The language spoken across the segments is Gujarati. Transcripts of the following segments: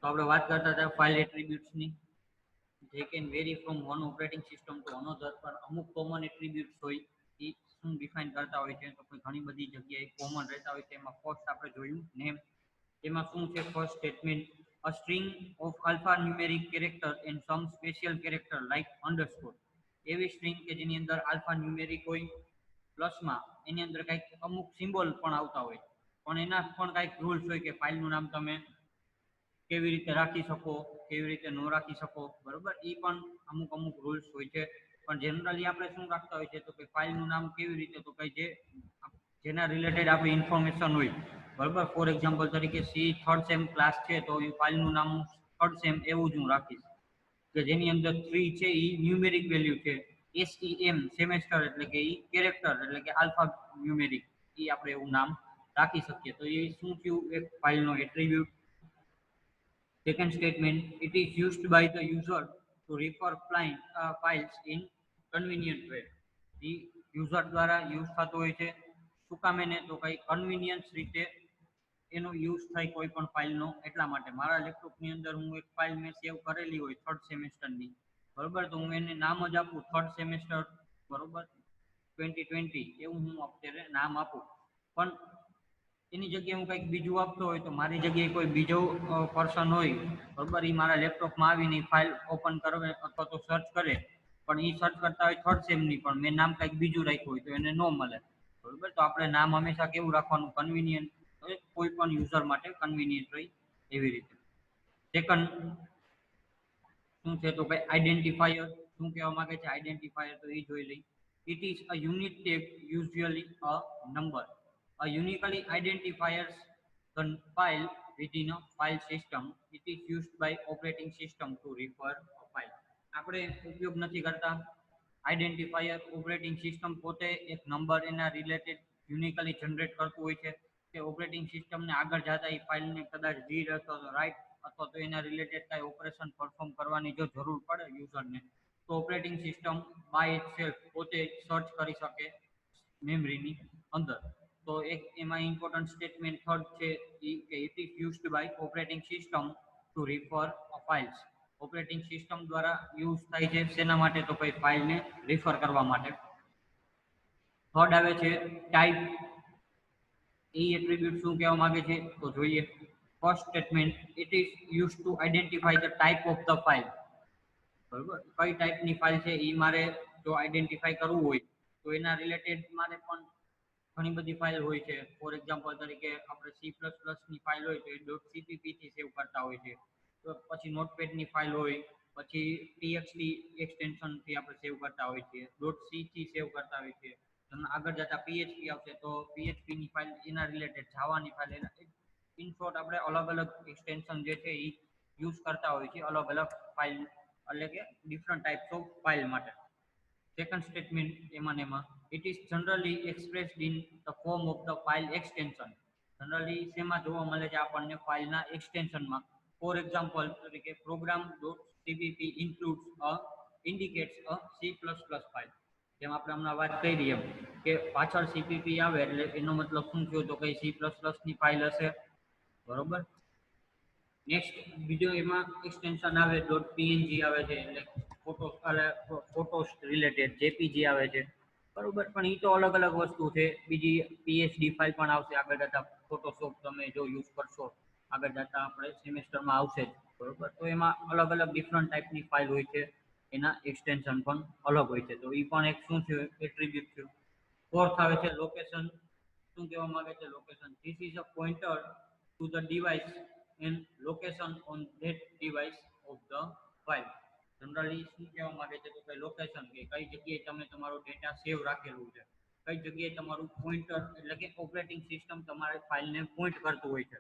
આપણે વાત કરતા હતા ફાઇલ એટ્રીબ્યુટ્સની, જે can very from one operating system to another, પણ અમુક કોમન એટ્રીબ્યુટ્સ હોય એ શું ડિફાઇન કરતા હોય છે, તો ઘણી બધી જગ્યાએ કોમન રહેતા હોય છે. એમાં ફર્સ્ટ આપણે જોયું નેમ. એમાં શું છે first statement, a string of alphanumeric character and some special character like underscore. એવી સ્ટ્રિંગ કે જેની અંદર આલ્ફા ન્યુમેરિક હોય, પ્લસમાં એની અંદર કંઈક અમુક સિમ્બોલ પણ આવતા હોય, પણ એના પણ કંઈક રૂલ્સ હોય કે ફાઇલનું નામ તમે કેવી રીતે રાખી શકો, કેવી રીતે ન રાખી શકો, બરોબર. એ પણ અમુક અમુક રૂલ્સ હોય છે. પણ જનરલી આપણે શું રાખતા હોય છે તો કે ફાઇલનું નામ કેવી રીતે, તો કે જેના રિલેટેડ આપણી ઇન્ફોર્મેશન હોય, બરોબર. ફોર એક્ઝામ્પલ તરીકે સી થર્ડ સેમ ક્લાસ છે તો એ ફાઇલનું નામ થર્ડ સેમ એવું જ હું રાખીશ, કે જેની અંદર 3 છે એ ન્યુમેરિક વેલ્યુ છે, SEM સેમેસ્ટર એટલે કે એ કેરેક્ટર એટલે કે આલ્ફા ન્યુમેરિક, એ આપણે એવું નામ રાખી શકીએ. તો એ શું થયું, એક ફાઇલનો attribute. Second statement, it is used by the user to refer files in convenient way. A user દ્વારા યુઝ થતો હોય છે. શું કામ એને, તો કઈ કન્વીનિયન્સ રીતે એનો યુઝ થાય કોઈ પણ ફાઇલનો, એટલા માટે. મારા લેપટોપની અંદર હું એક ફાઇલ મેં સેવ કરેલી હોય થર્ડ સેમેસ્ટરની, બરોબર, તો હું એને નામ જ આપું થર્ડ સેમેસ્ટર, બરોબર, 2020 એવું હું અત્યારે નામ આપું. પણ એની જગ્યાએ હું કંઈક બીજું આપતો હોય તો મારી જગ્યાએ કોઈ બીજો પર્સન હોય, બરોબર, એ મારા લેપટોપમાં આવીને ફાઇલ ઓપન કરે અથવા તો સર્ચ કરે, પણ એ સર્ચ કરતા હોય થર્ડ સેમની, પણ મેં નામ કંઈક બીજું રાખ્યું હોય તો એને ન મળે, બરોબર. તો આપણે નામ હંમેશા કેવું રાખવાનું, કન્વીનિયન્ટ, કોઈ પણ યુઝર માટે કન્વીનિયન્ટ હોય એવી રીતે. સેકન્ડ શું છે તો ભાઈ આઈડેન્ટિફાયર. શું કહેવા માંગે છે આઈડેન્ટિફાયર, તો એ જોઈ લઈ. It is a unique tag, usually a number. A uniquely identifies the file within a file system. It is used by operating system to refer a file. આપણે ઉપયોગ નથી કરતા આઈડેન્ટિફાયર. ઓપરેટિંગ સિસ્ટમ પોતે એક નંબર એના રિલેટેડ યુનિકલી જનરેટ કરતું હોય છે, કે ઓપરેટિંગ સિસ્ટમને આગળ જતા એ ફાઇલને કદાચ રીડ અથવા તો રાઇટ અથવા તો એના રિલેટેડ કાંઈ ઓપરેશન પરફોર્મ કરવાની જો જરૂર પડે યુઝરને, તો ઓપરેટિંગ સિસ્ટમ બાય ઇટસેલ્ફ પોતે સર્ચ કરી શકે મેમરીની અંદર. તો એક એમાં ઇમ્પોર્ટન્ટ સ્ટેટમેન્ટ થર્ડ છે કે it is used by operating system to refer files. Operating system દ્વારા યુઝ થાય છે શેના માટે, તો ભાઈ ફાઇલને રિફર કરવા માટે. થર્ડ આવે છે ટાઈપ. એ એટ્રીબ્યુટ શું કહેવા માંગે છે તો જોઈએ. First statement, it is use to identify the type of the file. બરોબર, કઈ ટાઈપની ફાઇલ છે એ મારે જો આઈડેન્ટિફાઈ કરવું હોય તો એના રિલેટેડ મારે પણ ઘણી બધી ફાઇલ હોય છે. ફોર એક્ઝામ્પલ તરીકે આપણે C++ની ફાઇલ હોય તો એ .cpp થી સેવ કરતા હોય છે, તો પછી નોટપેડની ફાઇલ હોય, પછી txt એક્સટેન્શનથી આપણે સેવ કરતા હોય છે, .c થી સેવ કરતા હોય છે. આગળ જતા PHP આવશે તો PHP ની ફાઇલ એના રિલેટેડ, જાવાની ફાઇલ એના, ઇન શોર્ટ આપણે અલગ અલગ એક્સટેન્શન જે છે એ યુઝ કરતા હોય છે અલગ અલગ ફાઇલ, એટલે કે ડિફરન્ટ ટાઈપ્સ ઓફ ફાઇલ માટે. સેકન્ડ સ્ટેટમેન્ટ એમાં it is generally expressed in the form of the file extension. Generally શેમાં જોવા મળે છે આપણને, ફાઇલના એક્સટેન્શનમાં. ફોર એક્ઝામ્પલ તરીકે program.cpp includes a indicates a C++ file. જેમ આપણે હમણાં વાત કરી એમ કે પાછળ સીપીપી આવે એટલે એનો મતલબ શું થયો, તો કઈ C++ની ફાઇલ હશે, બરોબર. નેક્સ્ટ બીજો એમાં એક્સટેન્શન આવે .png આવે છે, એટલે ફોટોસ રિલેટેડ જેપીજી આવે છે, બરોબર. પણ એ તો અલગ અલગ વસ્તુ છે. બીજી પીએચડી ફાઇલ પણ આવશે આગળ જતા, ફોટોશોપ તમે જો યુઝ કરશો આગળ જતા આપણે સેમેસ્ટરમાં આવશે જ, બરોબર. તો એમાં અલગ અલગ ડિફરન્ટ ટાઈપની ફાઇલ હોય છે, એના એક્સટેન્શન પણ અલગ હોય છે. તો એ પણ એક શું થયું, એટ્રીબ્યુટ થયું. ફોર્થ આવે છે લોકેશન. શું કહેવા માંગે છે location, this is a pointer to the device and location on that device of the file. Generally શું કહેવા માંગે છે તો કે લોકેશન, કે કઈ જગ્યાએ તમે તમારો ડેટા સેવ રાખેલું છે, કઈ જગ્યાએ તમારું પોઇન્ટર એટલે કે ઓપરેટિંગ સિસ્ટમ તમારી ફાઇલને પોઇન્ટ કરતું હોય છે.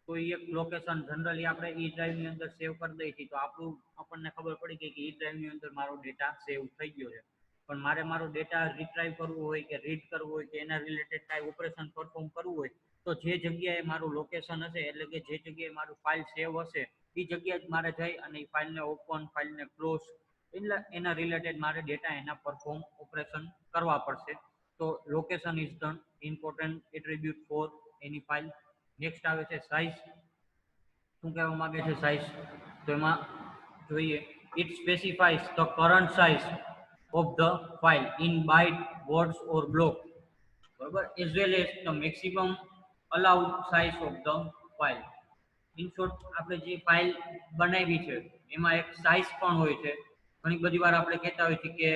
તો એ એક લોકેશન જનરલી આપણે ઈ ડ્રાઈવની અંદર સેવ કરી દઈએ છીએ તો આપણને ખબર પડી ગઈ કે ઈ ડ્રાઈવની અંદર મારો ડેટા સેવ થઈ ગયો છે. પણ મારે મારો ડેટા રિટ્રાઈવ કરવો હોય કે રીડ કરવું હોય કે એના રિલેટેડ કાંઈ ઓપરેશન પરફોર્મ કરવું હોય, તો જે જગ્યાએ મારું લોકેશન હશે એટલે કે જે જગ્યાએ મારું ફાઇલ સેવ હશે એ જગ્યાએ જ મારે જઈ અને એ ફાઇલને ઓપન, ફાઇલને ક્લોઝ, એટલે એના રિલેટેડ મારે ડેટા એના પરફોર્મ ઓપરેશન કરવા પડશે. તો location is the important attribute for any file. Next આવે છે સાઇઝ. શું કહેવા માંગે છે સાઇઝ? તો એમાં જોઈએ, it specifies the current size of the file in byte, words or block, બરોબર, as well as the maximum allowed size of the file. In short, આપણે જે ફાઇલ બનાવી છે એમાં એક સાઇઝ પણ હોય છે. ઘણી બધી વાર આપણે કહેતા હોય છે કે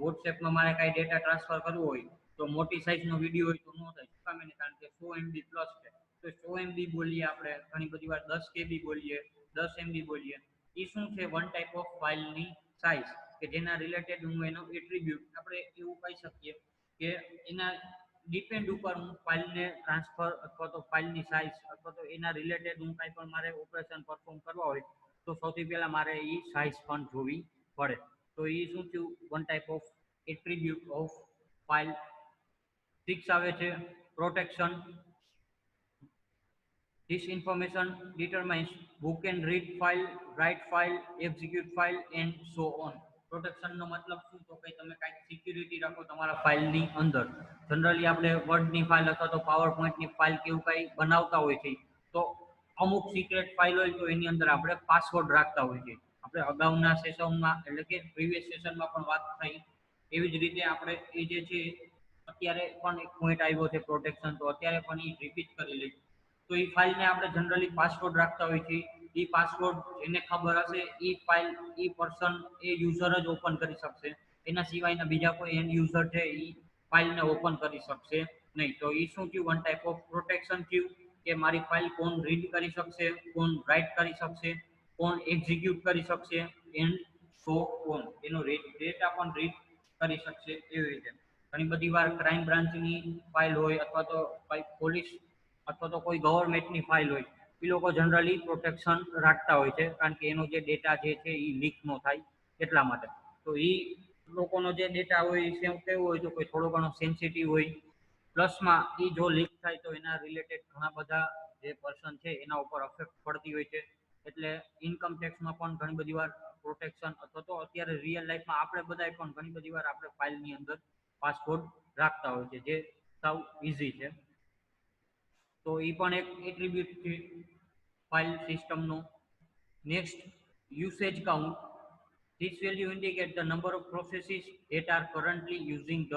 વોટ્સએપમાં મારે કાંઈ ડેટા ટ્રાન્સફર કરવું હોય તો મોટી સાઇઝનો વિડીયો હોય તો ન થાય. શું કામ? એને કારણ કે 100 MB પ્લસ છે. તો 100 MB બોલીએ આપણે, ઘણી બધી વાર 10 KB બોલીએ, 10 MB બોલીએ. એ શું છે? વન ટાઈપ ઓફ ફાઇલની સાઇઝ કે જેના રિલેટેડ હું એનો એટ્રીબ્યુટ આપણે એવું કહી શકીએ કે એના ડિપેન્ડ ઉપર હું ફાઇલને ટ્રાન્સફર અથવા તો ફાઇલની સાઇઝ અથવા તો એના રિલેટેડ હું કાંઈ પણ મારે ઓપરેશન પરફોર્મ કરવા હોય તો સૌથી પહેલાં મારે એ સાઇઝ પણ જોવી પડે. તો એ શું થયું? One type of attribute of file. 6 આવે છે protection. This information determines who can read file, write file, execute file and so on. પ્રોટેક્શનનો મતલબ શું? તો કે તમે કાંઈક સિક્યુરિટી રાખો તમારા ફાઇલની અંદર. જનરલી આપણે વર્ડની ફાઇલ અથવા તો પાવર પોઈન્ટની ફાઇલ કેવું કાંઈ બનાવતા હોય છે તો અમુક સિક્રેટ ફાઇલ હોય તો એની અંદર આપણે પાસવર્ડ રાખતા હોય છે. આપણે અગાઉના સેશનમાં એટલે કે પ્રીવિયસ સેશનમાં પણ વાત થઈ એવી જ રીતે આપણે એ જે છે અત્યારે પણ એક પોઈન્ટ આવ્યો છે પ્રોટેક્શન, તો અત્યારે પણ એ રિપીટ કરી લઈએ. તો એ ફાઇલને આપણે જનરલી પાસવર્ડ રાખતા હોય છે. એ પાસવર્ડ જેને ખબર હશે એ ફાઇલ એ પર્સન એ યુઝર જ ઓપન કરી શકશે. એના સિવાયના બીજા કોઈ એન્ડ યુઝર છે એ ફાઇલને ઓપન કરી શકશે નહીં. તો એ શું થયું? વન ટાઈપ ઓફ પ્રોટેક્શન થયું કે મારી ફાઇલ કોણ રીડ કરી શકશે, કોણ રાઇટ કરી શકશે, કોણ એક્ઝિક્યુટ કરી શકશે એન્ડ સો ઓન. એનો ડેટા પણ રીડ કરી શકશે એવી રીતે. ઘણી બધી વાર ક્રાઇમ બ્રાન્ચની ફાઇલ હોય અથવા તો પોલીસ અથવા તો કોઈ ગવર્મેન્ટની ફાઇલ હોય એ લોકો જનરલી પ્રોટેક્શન રાખતા હોય છે કારણ કે એનો જે ડેટા જે છે એ લીક ન થાય એટલા માટે. તો એ લોકોનો જે ડેટા હોય એ કેવો હોય તો કોઈ થોડો ઘણો સેન્સિટિવ હોય. પ્લસમાં એ જો લીક થાય તો એના રિલેટેડ ઘણા બધા જે પર્સન છે એના ઉપર અફેક્ટ પડતી હોય છે. એટલે ઇન્કમ ટેક્સમાં પણ ઘણી બધી વાર પ્રોટેક્શન અથવા તો અત્યારે રિયલ લાઈફમાં આપણે બધાય પણ ઘણી બધી વાર આપણે ફાઇલની અંદર પાસવર્ડ રાખતા હોય છે જે સાવ ઇઝી છે. તો એ પણ એક એટ્રીબ્યુટ છે ફાઇલ સિસ્ટમનો. Next, usage count. This value indicate the number of processes that are currently using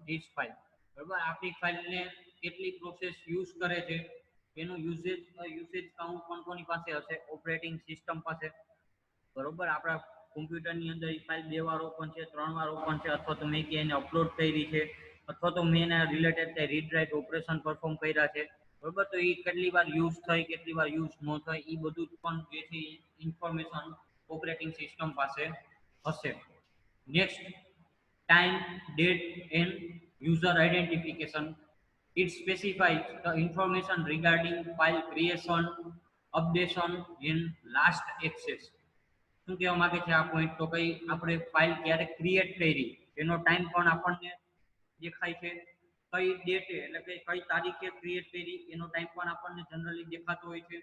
this file. બરાબર, આપણી ફાઇલને કેટલી પ્રોસેસ યુઝ કરે છે એનું યુસેજ કાઉન્ટ પણ કોની પાસે હશે? ઓપરેટિંગ સિસ્ટમ પાસે. બરોબર, આપણા કોમ્પ્યુટરની અંદર એ ફાઇલ 2 વાર ઓપન છે, 3 વાર ઓપન છે, અથવા તો મેં કે એને અપલોડ કરી છે, અથવા તો મેં એના રિલેટેડ કંઈ રીડ રાઇટ ઓપરેશન પરફોર્મ કર્યા છે. બરોબર, તો એ કેટલી વાર યુઝ થઈ, કેટલી વાર યુઝ ન થઈ, એ બધું પણ જે છે ઇન્ફોર્મેશન ઓપરેટિંગ સિસ્ટમ પાસે હશે. Next, time, date and user identification. It specifies the information regarding file creation, updation and last access. શું કહેવા માંગે છે આ પોઈન્ટ? તો કઈ આપણે ફાઇલ ક્યારે ક્રિએટ કરી એનો ટાઈમ પણ આપણને દેખાય છે. કઈ ડેટે એટલે કે કઈ તારીખે ક્રિએટ કરી એનો ટાઈમ પણ આપણને જનરલી દેખાતો હોય છે.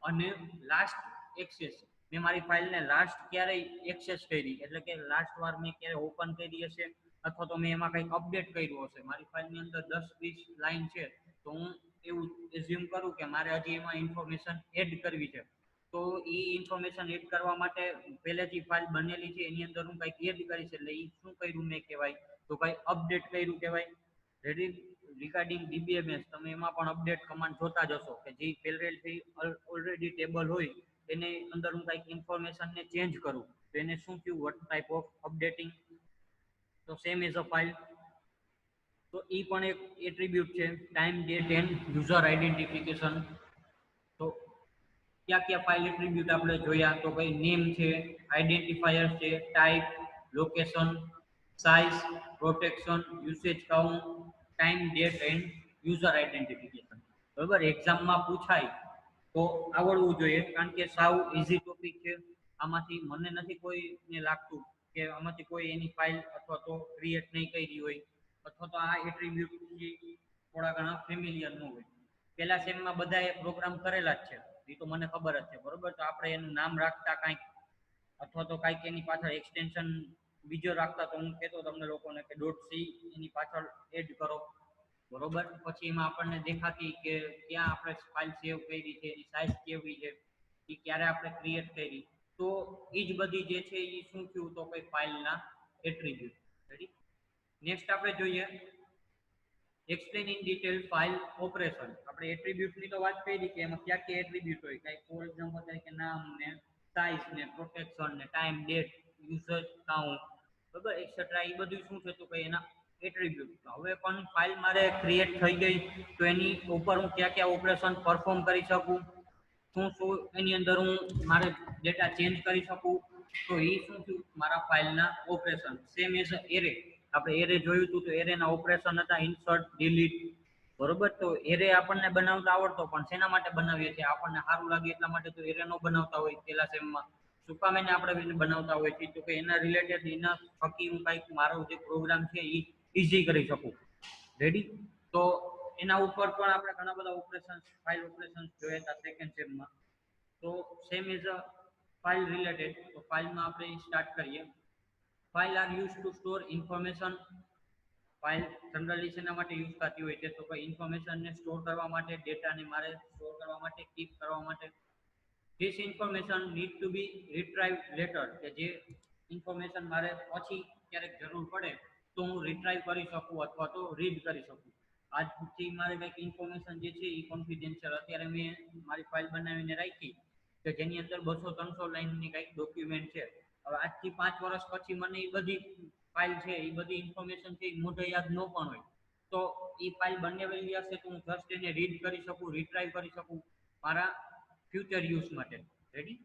અને લાસ્ટ એક્સેસ, મેં મારી ફાઇલને લાસ્ટ ક્યારે એક્સેસ કરી એટલે કે લાસ્ટ વાર મેં ક્યારે ઓપન કરી હશે અથવા તો મેં એમાં કંઈક અપડેટ કર્યું હશે. મારી ફાઇલની અંદર 10-20 લાઈન છે તો હું એવું એઝ્યુમ કરું કે મારે હજી એમાં ઇન્ફોર્મેશન એડ કરવી છે. તો એ ઇન્ફોર્મેશન એડ કરવા માટે પહેલેથી ફાઇલ બનેલી છે એની અંદર હું કંઈક એડ કરીશ એટલે એ શું કર્યું મેં કહેવાય? તો કંઈ અપડેટ કર્યું કહેવાય. રેડી, રિગાર્ડિંગ ડીબીએમએસ તમે એમાં પણ અપડેટ કમાન્ડ જોતા જશો કે જે પહેલેથી ઓલરેડી ટેબલ હોય એને અંદર હું કંઈક ઇન્ફોર્મેશનને ચેન્જ કરું તો એને શું થયું? What type of updating. તો સેમ એઝ અ ફાઇલ. તો એ પણ એક એટ્રીબ્યુટ છે, time, date and user identification. તો ક્યાં ક્યાં ફાઇલ એટ્રીબ્યુટ આપણે જોયા? તો ભાઈ નેમ છે, આઈડેન્ટિફાયર છે, type, location, size, protection, usage count, time, date and user identification. બરાબર, એક્ઝામમાં પૂછાય તો આવડવું જોઈએ કારણ કે સાવ ઇઝી ટોપિક છે. આમાંથી મને નથી કોઈને લાગતું કે આમાંથી કોઈ એની ફાઇલ અથવા તો ક્રિએટ નહીં કરી હોય અથવા તો આ એટ્રીબ્યુટથી થોડા ઘણા ફેમિલિયર ન હોય. પેલા સેમમાં બધાએ પ્રોગ્રામ કરેલા જ છે એ તો મને ખબર જ છે. બરોબર, તો આપણે એનું નામ રાખતા કાંઈક અથવા તો કાંઈક એની પાછળ એક્સટેન્શન બીજો રાખતા તો હું કહેતો તમને લોકોને કે .c એની પાછળ એડ કરો. બરોબર, પછી એમાં આપણને દેખાતી કે ક્યાં આપણે ફાઇલ સેવ કરી છે, એની સાઇઝ કેવી છે. એ ક્યારે આપણે ક્રિએટ કરી, તો એ જ બધી જે છે એ શું થયું તો કોઈ ફાઇલના એટ્રીબ્યુટ. રેડી. નેક્સ્ટ આપણે જોઈએ explain in detail file operation. આપણે એટ્રીબ્યુટની તો વાત કરી કે એમાં ક્યાં ક્યાં એટ્રીબ્યુટ હોય, કઈ ફોર એક્ઝામ્પલ તરીકે નામ ને સાઇઝ ને પ્રોટેક્શન ને ટાઈમ ડેટ યુઝર કાઉન્ટ બરાબર એક્સેટ્રા, એ બધું શું છે તો કે એના એટ્રીબ્યુટ. હવે પણ ફાઇલ મારે ક્રિએટ થઈ ગઈ તો એની ઉપર હું ક્યાં ક્યાં ઓપરેશન પરફોર્મ કરી શકું, શું શું એની અંદર હું મારે ડેટા ચેન્જ કરી શકું, તો એ શું થયું મારા ફાઇલના ઓપરેશન. સેમ એઝ એરે, આપણે એરે જોયું હતું તો એરેના ઓપરેશન હતા ઇન્સર્ટ ડિલીટ બરોબર. તો એરે આપણને બનાવતા આવડતો પણ શેના માટે બનાવીએ છીએ, આપણને સારું લાગે એટલા માટે તો એરે નો બનાવતા હોય પેલા સેમમાં. શું કામ એને આપણે બનાવતા હોય છે તો કે એના રિલેટેડ એના થકી હું કંઈક મારો જે પ્રોગ્રામ છે એ ઇઝી કરી શકું. રેડી. તો એના ઉપર પણ આપણે ઘણા બધા ઓપરેશન ફાઇલ ઓપરેશન જોયા હતા સેકન્ડ સેમમાં. તો same as a file related, તો ફાઇલમાં આપણે સ્ટાર્ટ કરીએ. File are use to store information. File generally શેના માટે યુઝ થતી હોય છે તો કોઈ ઇન્ફોર્મેશનને સ્ટોર કરવા માટે, ડેટાને મારે સ્ટોર કરવા માટે, કીપ કરવા માટે. This information need to be retrieve later, કે જે ઇન્ફોર્મેશન મારે પછી ક્યારેક જરૂર પડે તો હું રિટ્રાઈવ કરી શકું અથવા તો રીડ કરી શકું. આજથી મારે કંઈક ઇન્ફોર્મેશન જે છે એ કોન્ફિડેન્શિયલ, અત્યારે મેં મારી ફાઇલ બનાવીને રાખી કે જેની અંદર 200-300 લાઈનની કંઈક ડોક્યુમેન્ટ છે. હવે આજથી 5 વર્ષ પછી મને એ બધી ફાઇલ છે એ બધી ઇન્ફોર્મેશન છે એ મોઢે યાદ ન પણ હોય, તો એ ફાઇલ બનાવેલી હશે તો હું જસ્ટ એને રીડ કરી શકું, રિટ્રાઈવ કરી શકું મારા ફ્યુચર યુઝ માટે. રેડી.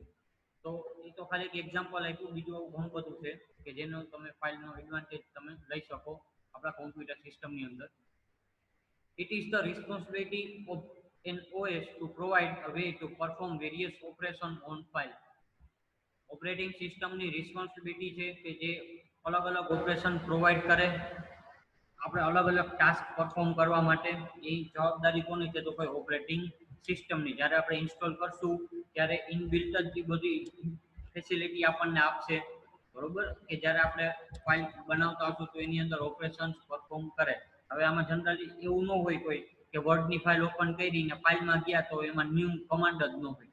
તો એ તો ખાલી એક એક્ઝામ્પલ આપ્યું, બીજું આવું ઘણું બધું છે કે જેનો તમે ફાઇલનો એડવાન્ટેજ તમે લઈ શકો આપણા કોમ્પ્યુટર સિસ્ટમની અંદર. It is the responsibility of an OS to provide a way to perform various operations on file. Operating સિસ્ટમની રિસ્પોન્સિબિલિટી છે કે જે અલગ અલગ ઓપરેશન પ્રોવાઈડ કરે આપણે અલગ અલગ ટાસ્ક પરફોર્મ કરવા માટે. એ જવાબદારી કોની છે તો કોઈ ઓપરેટિંગ સિસ્ટમની. જ્યારે આપણે ઇન્સ્ટોલ કરશું ત્યારે ઇનબિલ્ટ જ બધી ફેસિલિટી આપણને આપશે બરોબર, કે જ્યારે આપણે ફાઇલ બનાવતા હશું તો એની અંદર ઓપરેશન પરફોર્મ કરે. હવે આમાં જનરલી એવું ન હોય કોઈ કે વર્ડની ફાઇલ ઓપન કરીને ફાઇલમાં ગયા તો એમાં ન્યૂ કમાન્ડ જ ન હોય,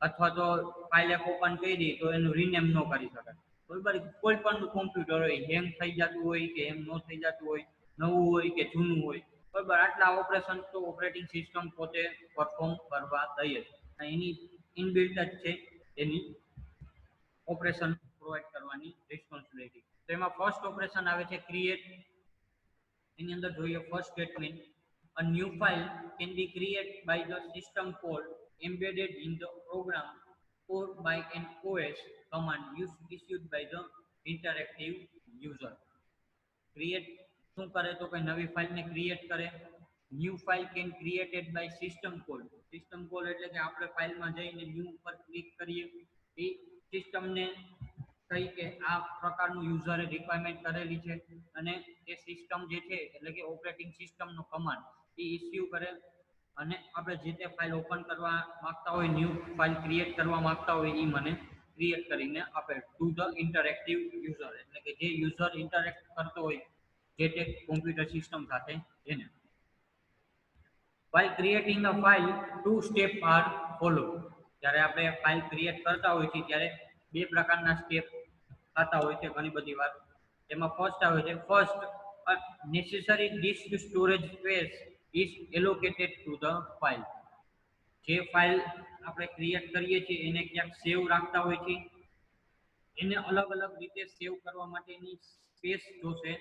અથવા તો ફાઇલ એક ઓપન કરી તો એનું રીનેમ ન કરી શકાય બરોબર. કોઈ પણ કોમ્પ્યુટર હોય હેંગ થઈ જતું હોય કે હેંગ ન થઈ જતું હોય, નવું હોય કે જૂનું હોય બરોબર, આટલા ઓપરેશન તો ઓપરેટિંગ સિસ્ટમ પોતે પરફોર્મ કરવા દઈએ છે. એની ઇનબિલ્ટ જ છે એની ઓપરેશન પ્રોવાઈડ કરવાની રિસ્પોન્સિબિલિટી. તો એમાં ફર્સ્ટ ઓપરેશન આવે છે ક્રિએટ. એની અંદર જોઈએ first statement, a new file can be created by the system code embedded in the program or by an OS command issued by the interactive user. Create શું કરે તો કોઈ નવી ફાઇલને ક્રિએટ કરે. New file can created by system call. System call એટલે કે આપણે ફાઇલમાં જઈને ન્યૂ ઉપર ક્લિક કરીએ એ સિસ્ટમને કઈ કે આ પ્રકારનું યુઝરે રિક્વાયરમેન્ટ કરેલી છે અને એ સિસ્ટમ જે છે એટલે કે ઓપરેટિંગ સિસ્ટમનો કમાન્ડ એ ઇસ્યુ કરે અને આપણે જે તે ફાઇલ ઓપન કરવા માંગતા હોય, ન્યૂ ફાઇલ ક્રિએટ કરવા માંગતા હોય એ મને ક્રિએટ કરીને આપે ટુ ધ ઇન્ટરેક્ટિવ યુઝર, એટલે કે જે યુઝર ઇન્ટરેક્ટ કરતો હોય જે તે કોમ્પ્યુટર સિસ્ટમ સાથે એને. While creating a file, two steps are followed. જ્યારે આપણે ફાઇલ ક્રિએટ કરતા હોય છે ત્યારે બે પ્રકારના સ્ટેપ થતા હોય છે ઘણી બધી વાર. એમાં ફર્સ્ટ આવે છે first necessary disk storage space is allocated to the file. જે ફાઇલ આપણે ક્રિએટ કરીએ છીએ એને ક્યાંક સેવ રાખતા હોય છે, એને અલગ અલગ રીતે સેવ કરવા માટેની સ્પેસ જોશે,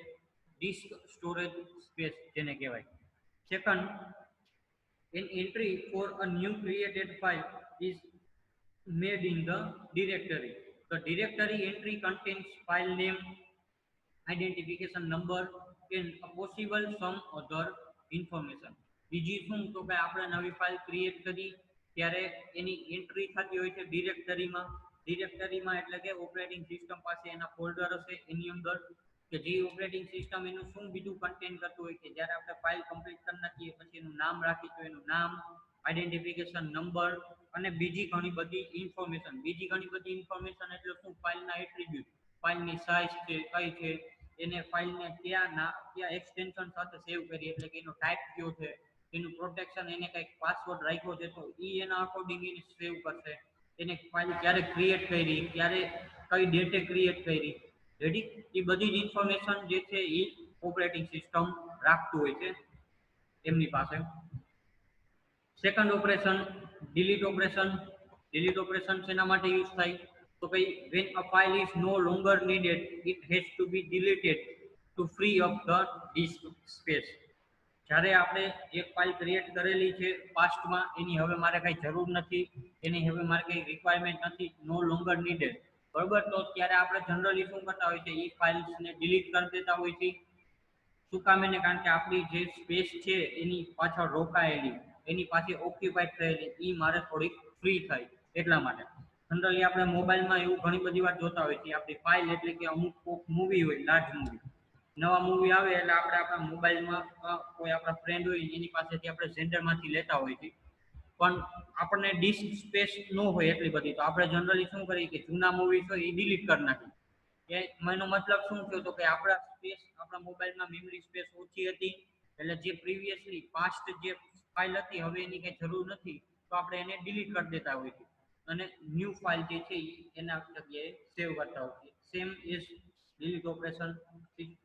ડિસ્ક સ્ટોરેજ સ્પેસ જેને કહેવાય. Second, an entry for a new created file is made in the directory. The directory entry contains file name, identification number and a possible some other information. બીજી શું તો કે આપણે નવી ફાઇલ ક્રિએટ કરી ત્યારે એની એન્ટ્રી થતી હોય છે ડિરેક્ટરીમાં. ડિરેક્ટરીમાં એટલે કે ઓપરેટિંગ સિસ્ટમ પાસે એના ફોલ્ડર હશે એની અંદર કે જે ઓપરેટિંગ સિસ્ટમ એનું શું બીજું કન્ટેન્ટ કરતું હોય કે જ્યારે આપણે ફાઇલ કમ્પ્લીટ કરી નાખીએ પછી એનું નામ રાખી તો એનું નામ, આઈડેન્ટિફિકેશન નંબર અને બીજી ઘણી બધી ઇન્ફોર્મેશન. બીજી ઘણી બધી ઇન્ફોર્મેશન એટલે શું ફાઇલના એટ્રીબ્યુટ, ફાઇલની સાઇઝ છે કઈ છે, એને ફાઇલને ક્યાં એક્સટેન્શન સાથે સેવ કરી એટલે કે એનો ટાઈપ કયો છે, એનું પ્રોટેક્શન એને કંઈક પાસવર્ડ રાખ્યો છે તો એ એના અકોર્ડિંગ એને સેવ કરશે. એને ફાઇલ ક્યારે ક્રિએટ કરી, ક્યારે કઈ ડેટે ક્રિએટ કરી, રેડી, એ બધી જ ઇન્ફોર્મેશન જે છે એ ઓપરેટિંગ સિસ્ટમ રાખતું હોય છે એમની પાસે. Second operation delete operation. Delete operation શેના માટે યુઝ થાય તો ભાઈ when a file is no longer needed it has to be deleted to free up the disk space. જ્યારે આપણે એક ફાઇલ ક્રિએટ કરેલી છે પાસ્ટમાં, એની હવે મારે કઈ જરૂર નથી, એની હવે મારે કઈ રિક્વાયરમેન્ટ નથી, નો લોંગર નીડેડ, બરોબર, તો ત્યારે આપણે જનરલી શું કરતા હોય છે, એ ફાઇલ્સને ડિલીટ કરી દેતા હોય છે. શું કામ એને? કારણ કે આપણી જે સ્પેસ છે એની પાછળ રોકાયેલી, એની પાસે ઓક્યુપાઈડ થયેલી, એ મારે થોડીક ફ્રી થાય એટલા માટે. જનરલી આપણે મોબાઈલમાં એવું ઘણી બધી વાર જોતા હોય છે, આપણી ફાઇલ એટલે કે અમુક મૂવી હોય, લાર્જ મૂવી, નવા મૂવી આવે એટલે આપણે આપણા મોબાઈલમાં કોઈ આપણા ફ્રેન્ડ હોય એની પાસેથી આપણે ઝેન્ડરમાંથી લેતા હોય છે, પણ આપણને ડિસ્ક સ્પેસ ન હોય એટલી બધી, તો આપણે જનરલી શું કરીએ કે જૂના મૂવી હોય એ ડિલીટ કરી નાખીએ. એનો મતલબ શું થયો તો કે આપણા સ્પેસ, આપણા મોબાઈલમાં મેમરી સ્પેસ ઓછી હતી, એટલે જે પ્રીવિયસલી પાસ્ટ જે ફાઇલ હતી હવે એની કઈ જરૂર નથી, તો આપણે એને ડિલીટ કરી દેતા હોય છે અને ન્યૂ ફાઇલ જે છે એના જગ્યાએ સેવ કરતા હોય છે. Same is delete operation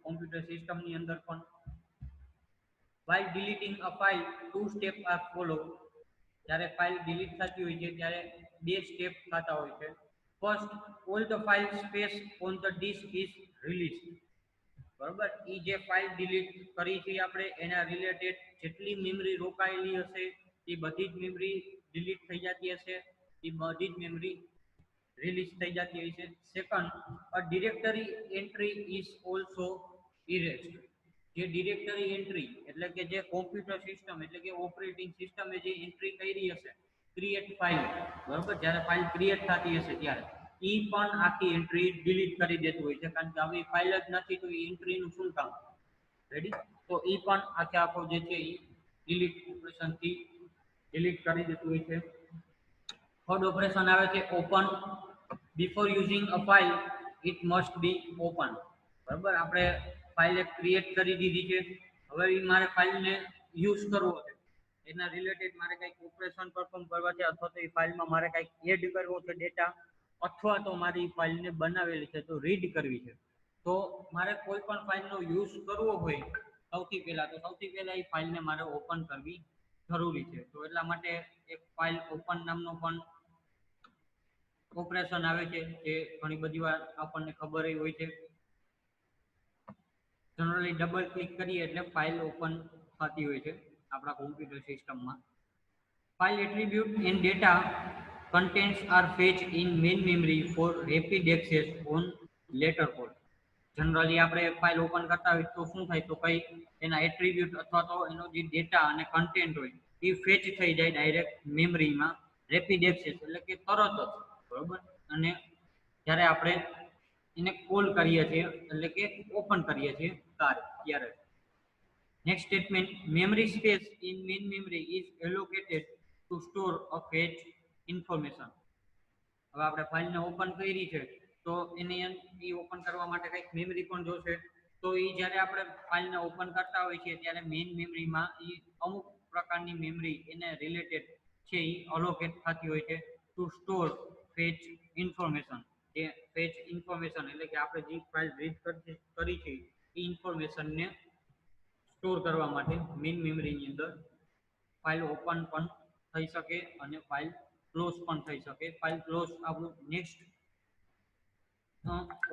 computer સિસ્ટમની અંદર પણ. while deleting a file two steps are followed. જ્યારે ફાઇલ ડિલીટ થતી હોય છે ત્યારે બે સ્ટેપ થતા હોય છે. First, all the file space on the disk is released. બરોબર, એ જે ફાઇલ ડિલીટ કરી છે આપણે એના રિલેટેડ જેટલી મેમરી રોકાયેલી હશે એ બધી જ મેમરી ડિલીટ થઈ જતી હશે, એ બધી જ મેમરી રિલીઝ થઈ જતી હોય છે. Second, a directory entry is also erased. જે ડિરેક્ટરી એન્ટ્રી એટલે કે જે કોમ્પ્યુટર સિસ્ટમ એટલે કે ઓપરેટિંગ સિસ્ટમે જે એન્ટ્રી કરી હશે ક્રિએટ ફાઇલ, બરોબર, જ્યારે ફાઇલ ક્રિએટ થતી હશે ત્યારે એ પણ આખી એન્ટ્રી ડિલીટ કરી દેતું હોય છે, કારણ કે હવે ફાઇલ જ નથી તો એ એન્ટ્રીનું શું કામ, રેડી, તો એ પણ આખે આખો જે છે એ ડિલીટ ઓપરેશનથી ડિલીટ કરી દેતું હોય છે. થર્ડ ઓપરેશન આવે છે open. Before using a file it must be open. બરાબર, આપણે ફાઇલ એક ક્રિએટ કરી દીધી છે, હવે એ મારે ફાઇલને યુઝ કરવો છે, એના રિલેટેડ મારે કંઈક ઓપરેશન પરફોર્મ કરવા છે, અથવા તો એ ફાઇલમાં મારે કંઈક એડ કરવો છે ડેટા, અથવા તો મારી ફાઇલને બનાવેલી છે તો રીડ કરવી છે, તો મારે કોઈ પણ ફાઇલનો યુઝ કરવો હોય સૌથી પહેલા એ ફાઇલને મારે ઓપન કરવી જરૂરી છે. તો એટલા માટે એક ફાઇલ ઓપન નામનો પણ ઓપરેશન આવે છે, જે ઘણી બધી વાર આપણને ખબર હોય છે. જનરલી ડબલ ક્લિક કરીએ એટલે ફાઇલ ઓપન થતી હોય છે આપણા કોમ્પ્યુટર સિસ્ટમમાં. File attribute and data contents are fetched in main memory for rapid access on later call. Generally આપણે ફાઇલ ઓપન કરતા હોય તો શું થાય તો કઈ એના એટ્રીબ્યુટ અથવા તો એનો જે ડેટા અને કન્ટેન્ટ હોય એ ફેચ થઈ જાય ડાયરેક્ટ મેમરીમાં રેપિડ એક્સેસ એટલે કે તરત જ, બરોબર, અને જ્યારે આપણે એને કોલ કરીએ છીએ એટલે કે ઓપન કરીએ છીએ ત્યારે. Next statement, memory space in main memory is allocated to store a fetch information. હવે આપણે ફાઇલને ઓપન કરી છે તો એની એ ઓપન કરવા માટે કંઈક મેમરી પણ જોશે, તો એ જ્યારે આપણે ફાઇલને ઓપન કરતા હોય છે ત્યારે મેઇન મેમરીમાં એ અમુક પ્રકારની મેમરી એને રિલેટેડ છે એ અલોકેટ થતી હોય છે ટુ સ્ટોર ફેચ ઇન્ફોર્મેશન. જે ફેચ ઇન્ફોર્મેશન એટલે કે આપણે જે ફાઇલ રીડ કરી છે એ ઇન્ફોર્મેશનને સ્ટોર કરવા માટે મેઇન મેમરીની અંદર ફાઇલ ઓપન પણ થઈ શકે અને ફાઇલ ક્લોઝ પણ થઈ શકે. ફાઇલ ક્લોઝ આપણું next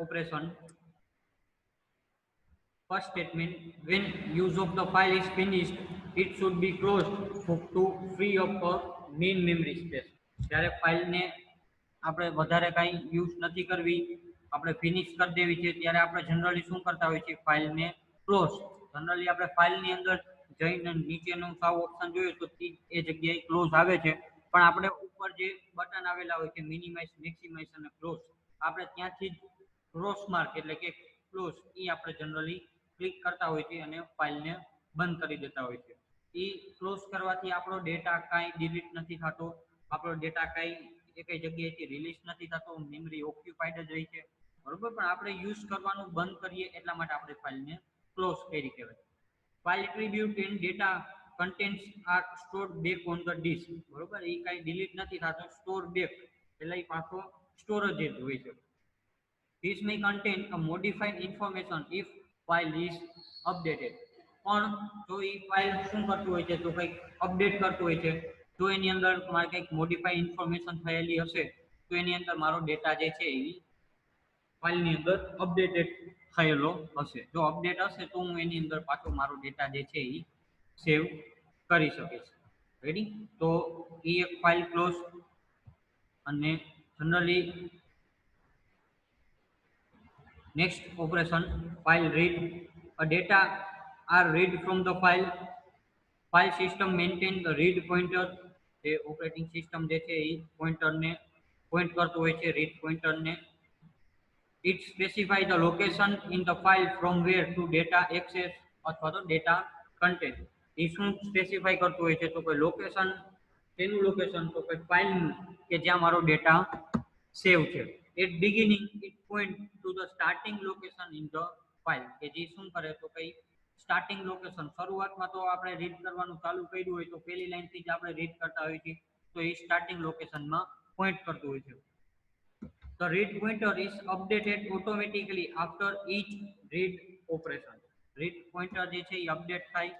operation. First statement, when use of the file is finished, it should be closed to free up a main memory space. જ્યારે ફાઇલને આપણે વધારે કાંઈ યુઝ નથી કરવી, આપણે ફિનિશ કરી દેવી છે ત્યારે આપણે જનરલી શું કરતા હોય છે, ફાઇલને ક્લોઝ. જનરલી આપણે ફાઇલની અંદર જઈને નીચેનું સાવ ઓપ્શન જોયું તો એ જગ્યાએ ક્લોઝ આવે છે, પણ આપણે ઉપર જે બટન આવેલા હોય છે મિનિમાઇઝ, મેક્સિમાઇઝ અને ક્લોઝ, આપણે ત્યાંથી જ ક્રોસ માર્ક એટલે કે ક્લોઝ એ આપણે જનરલી ક્લિક કરતા હોય છે અને ફાઇલને બંધ કરી દેતા હોય છે. એ ક્લોઝ કરવાથી આપણો ડેટા કાંઈ ડિલીટ નથી થતો, આપણો ડેટા કાંઈ એકેય જગ્યાએથી રિલીઝ નથી થતો, મેમરી ઓક્યુપાઈડ જ રહી છે, બરોબર, પણ આપણે યુઝ કરવાનું બંધ કરીએ એટલા માટે આપણે ફાઇલને ક્લોઝ કરી કહેવાય. File attribute and data contents are stored back on the disk. બરોબર, એ કાંઈ ડિલીટ નથી થતો, સ્ટોર બેક પેલા ઈ પાછો સ્ટોરેજ જ હોય છે. This may contain a modified information if file is updated. પણ જો એ ફાઇલ શું કરતું હોય છે, તો કંઈક અપડેટ કરતું હોય છે, જો એની અંદર મારે કંઈક મોડિફાઈ ઇન્ફોર્મેશન થયેલી હશે તો એની અંદર મારો ડેટા જે છે એ ફાઇલની અંદર અપડેટેડ થયેલો હશે. જો અપડેટ હશે તો હું એની અંદર પાછો મારો ડેટા જે છે એ સેવ કરી શકીશ. રેડી? તો એ એક ફાઇલ ક્લોઝ. અને generally next operation, file read. A data are read from the file. File system maintain the read pointer. જે ઓપરેટિંગ સિસ્ટમ જે છે એ પોઇન્ટરને પોઈન્ટ કરતો હોય છે, રીડ પોઇન્ટરને. It specify the location in the file from where to data access અથવા તો ડેટા કન્ટેન્ટ. એ શું સ્પેસિફાઈ કરતું હોય છે, તો કોઈ લોકેશન, તેનું લોકેશન તો કોઈ ફાઇલનું કે જ્યાં મારો ડેટા સેવ છે. At beginning it point to the starting location in the file. કે જે શું કરે તો કઈ સ્ટાર્ટિંગ લોકેશન, શરૂઆતમાં તો આપણે રીડ કરવાનું ચાલુ કર્યું હોય તો પહેલી લાઈનથી જ આપણે રીડ કરતા હોઈએ છીએ, તો એ સ્ટાર્ટિંગ લોકેશનમાં પોઈન્ટ કરતું હોય છે. The read pointer is updated automatically after each read operation. Read pointer જે છે એ અપડેટ થાય,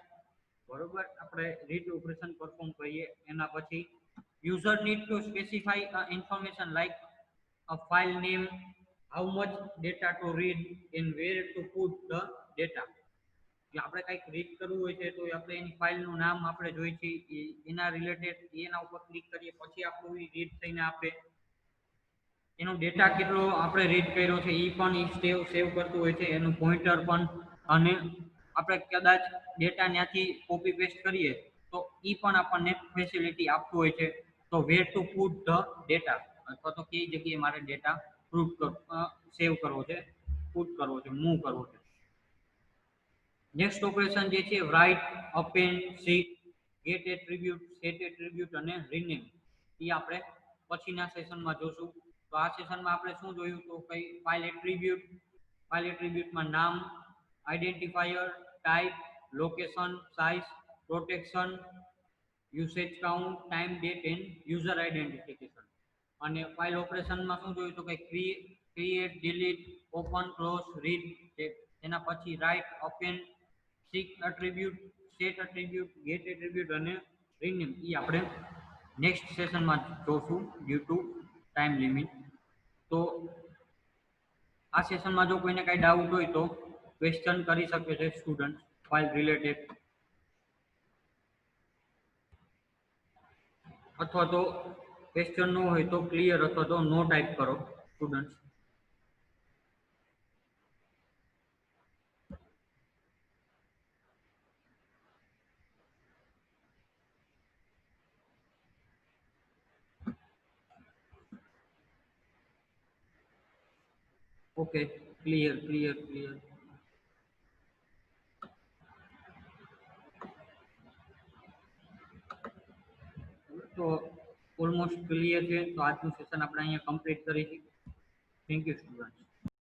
બરોબર, આપણે રીડ ઓપરેશન પરફોર્મ કરીએ એના પછી user need to specify information like a file name, how much data to read and where to put the data. કે આપણે કંઈક રીડ કરવું હોય છે તો આપણે એની ફાઇલનું નામ આપણે જોઈ છે, એના રિલેટેડ એના ઉપર ક્લિક કરીએ પછી આપણું એ રીડ થઈને આપણે એનો ડેટા કેટલો આપણે રીડ કર્યો છે એ પણ એ સેવ કરતું હોય છે, એનું પોઇન્ટર પણ. અને આપણે કદાચ ડેટા ત્યાંથી કોપી પેસ્ટ કરીએ તો એ પણ આપણને ફેસિલિટી આપતું હોય છે. તો વેર ટુ પુટ ધ ડેટા, અથવા તો કઈ જગ્યાએ મારે ડેટા સેવ કરવો છે, પુટ કરવો છે, મૂવ કરવો છે. નેક્સ્ટ ઓપરેશન જે છે રાઇટ, અપેન્ડ, સીક, ગેટ એટ્રીબ્યુટ, સેટ એટ્રીબ્યુટ અને રીનેમ. એ આપણે પછીના સેશનમાં જોશું. તો આ સેશનમાં આપણે શું જોયું, તો કઈ ફાઇલ એટ્રીબ્યુટ. ફાઇલ એટ્રીબ્યુટમાં નામ, identifier, type, location, size, protection, usage count, time, date and user identification. અને ફાઇલ ઓપરેશનમાં શું જોયું, તો કઈ create, delete, open, close, read. એના પછી write, append, seek attribute, set attribute, get attribute અને રીનેમ. એ આપણે નેક્સ્ટ સેશનમાં જોશું ડ્યુ ટુ ટાઈમ લિમિટ. તો આ સેશનમાં જો કોઈને કાંઈ ડાઉટ હોય તો ક્વેશ્ચન કરી શકે છે સ્ટુડન્ટ ફાઇલ રિલેટેડ, અથવા તો ક્વેશ્ચન ન હોય તો ક્લિયર અથવા તો નો ટાઈપ કરો student. Okay, clear clear clear. તો ઓલમોસ્ટ ક્લિયર છે. તો આજનું સેશન આપણે અહીંયા કમ્પ્લીટ કરીશું. Thank you student.